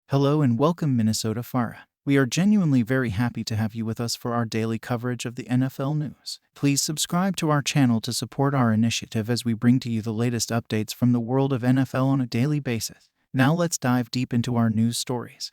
Hello and welcome, Minnesota Farah. We are genuinely very happy to have you with us for our daily coverage of the NFL news. Please subscribe to our channel to support our initiative as we bring to you the latest updates from the world of NFL on a daily basis. Now let's dive deep into our news stories.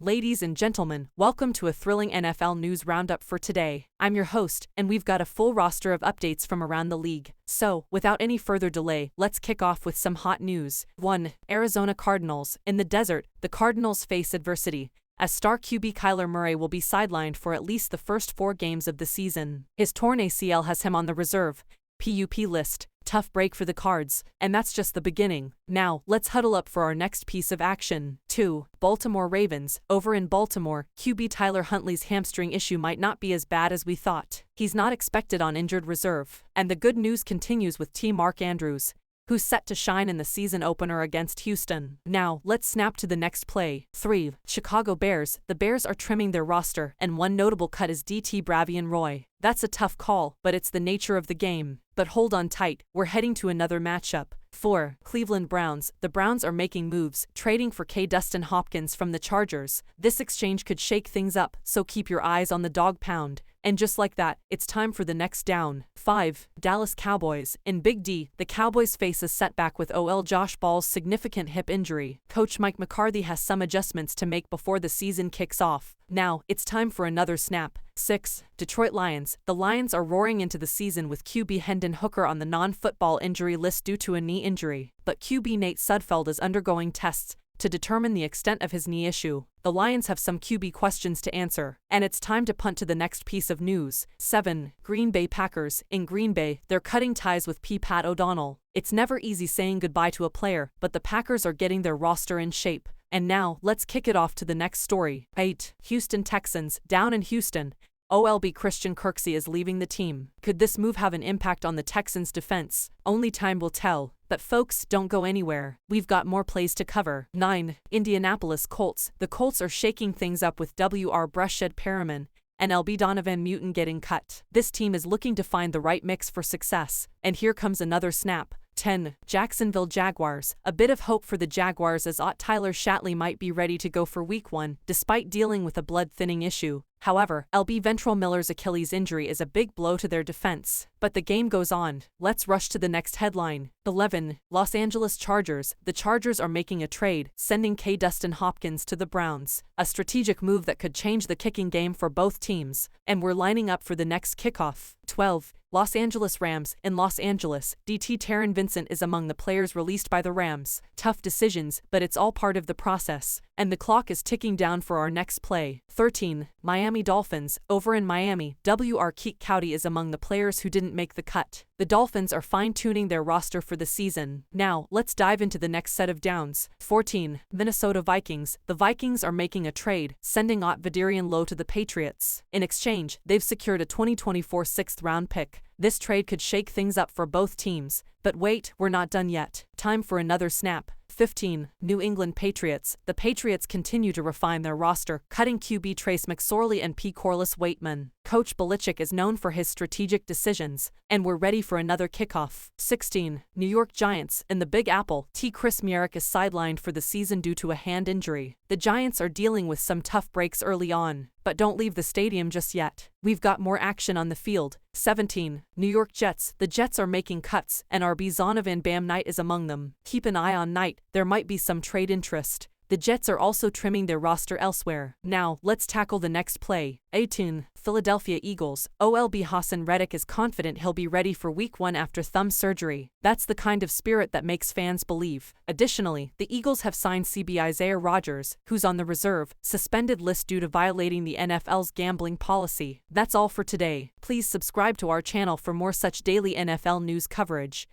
Ladies and gentlemen, welcome to a thrilling NFL news roundup for today. I'm your host, and we've got a full roster of updates from around the league. So, without any further delay, let's kick off with some hot news. 1. Arizona Cardinals. In the desert, the Cardinals face adversity, as star QB Kyler Murray will be sidelined for at least the first 4 games of the season. His torn ACL has him on the reserve PUP list. Tough break for the Cards, and that's just the beginning. Now, let's huddle up for our next piece of action. 2. Baltimore Ravens. Over in Baltimore, QB Tyler Huntley's hamstring issue might not be as bad as we thought. He's not expected on injured reserve. And the good news continues with Mark Andrews, who's set to shine in the season opener against Houston. Now, let's snap to the next play. 3. Chicago Bears. The Bears are trimming their roster, and one notable cut is DT Bravion Roy. That's a tough call, but it's the nature of the game. But hold on tight, we're heading to another matchup. 4. Cleveland Browns. The Browns are making moves, trading for Dustin Hopkins from the Chargers. This exchange could shake things up, so keep your eyes on the dog pound. And just like that, it's time for the next down. 5. Dallas Cowboys. In Big D, the Cowboys face a setback with OL Josh Ball's significant hip injury. Coach Mike McCarthy has some adjustments to make before the season kicks off. Now, it's time for another snap. 6. Detroit Lions. The Lions are roaring into the season with QB Hendon Hooker on the non-football injury list due to a knee injury, but QB Nate Sudfeld is undergoing tests to determine the extent of his knee issue. The Lions have some QB questions to answer, and it's time to punt to the next piece of news. 7. Green Bay Packers. In Green Bay, they're cutting ties with Pat O'Donnell. It's never easy saying goodbye to a player, but the Packers are getting their roster in shape. And now, let's kick it off to the next story. 8. Houston Texans. Down in Houston, OLB Christian Kirksey is leaving the team. Could this move have an impact on the Texans' defense? Only time will tell. But folks, don't go anywhere. We've got more plays to cover. 9. Indianapolis Colts. The Colts are shaking things up with WR Brushed Perriman and LB Donovan Mutant getting cut. This team is looking to find the right mix for success. And here comes another snap. 10. Jacksonville Jaguars. A bit of hope for the Jaguars as Tyler Shatley might be ready to go for Week 1, despite dealing with a blood-thinning issue. However, LB Ventrell Miller's Achilles injury is a big blow to their defense. But the game goes on. Let's rush to the next headline. 11. Los Angeles Chargers. The Chargers are making a trade, sending Dustin Hopkins to the Browns. A strategic move that could change the kicking game for both teams. And we're lining up for the next kickoff. 12. Los Angeles Rams. In Los Angeles, DT Taron Vincent is among the players released by the Rams. Tough decisions, but it's all part of the process. And the clock is ticking down for our next play. 13. Miami Dolphins. Over in Miami, WR Keek Cowdy is among the players who didn't make the cut. The Dolphins are fine-tuning their roster for the season. Now, let's dive into the next set of downs. 14. Minnesota Vikings. The Vikings are making a trade, sending Vederian Lowe to the Patriots. In exchange, they've secured a 2024 6th-round pick. This trade could shake things up for both teams. But wait, we're not done yet. Time for another snap. 15. New England Patriots. The Patriots continue to refine their roster, cutting QB Trace McSorley and Corliss Waitman. Coach Belichick is known for his strategic decisions, and we're ready for another kickoff. 16. New York Giants. In the Big Apple, Chris Myarick is sidelined for the season due to a hand injury. The Giants are dealing with some tough breaks early on, but don't leave the stadium just yet. We've got more action on the field. 17. New York Jets. The Jets are making cuts, and RB Zonovan Bam Knight is among them. Keep an eye on Knight. There might be some trade interest. The Jets are also trimming their roster elsewhere. Now, let's tackle the next play. 18. Philadelphia Eagles. OLB Hassan Reddick is confident he'll be ready for Week 1 after thumb surgery. That's the kind of spirit that makes fans believe. Additionally, the Eagles have signed CB Isaiah Rodgers, who's on the reserve, suspended list due to violating the NFL's gambling policy. That's all for today. Please subscribe to our channel for more such daily NFL news coverage.